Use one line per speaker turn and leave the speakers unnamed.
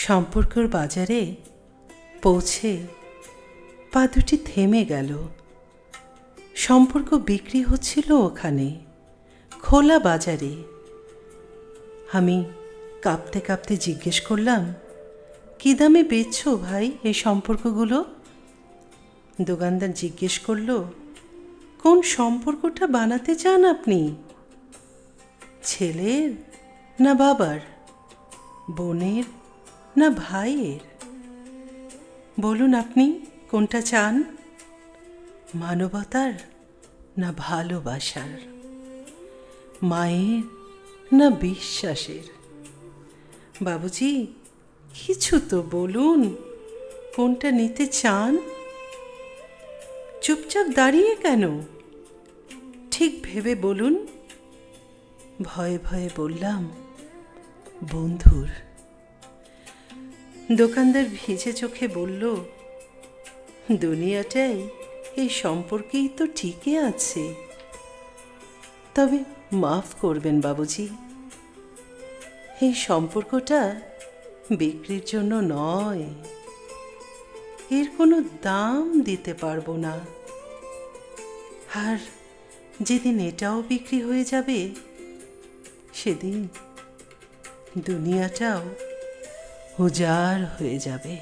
সম্পর্কর বাজারে পৌঁছে পা দুটি থেমে গেল। সম্পর্ক বিক্রি হচ্ছিল ওখানে, খোলা বাজারে। আমি কাঁপতে কাঁপতে জিজ্ঞেস করলাম, কী দামে বেচছো ভাই এই সম্পর্কগুলো? দোকানদার জিজ্ঞেস করল, কোন সম্পর্কটা বানাতে চান আপনি? ছেলের না বাবার, বোনের না ভাইয়ের? বলুন আপনি কোনটা চান, মানবতার না ভালোবাসার, মায়ের না বিশ্বাসের? বাবুজি, কিছু তো বলুন, কোনটা নিতে চান? চুপচাপ দাঁড়িয়ে কেন? ঠিক ভেবে বলুন। ভয়ে ভয়ে বললাম, বন্ধুর। দোকানদার ভিজে চোখে বলল, দুনিয়াটাই এই সম্পর্কেই তো টিকে আছে। তবে মাফ করবেন বাবুজি, এই সম্পর্কটা বিক্রির জন্য নয়। এর কোনো দাম দিতে পারবো না। আর যেদিন এটাও বিক্রি হয়ে যাবে, সেদিন দুনিয়াটাও উজাড় হয়ে যাবে।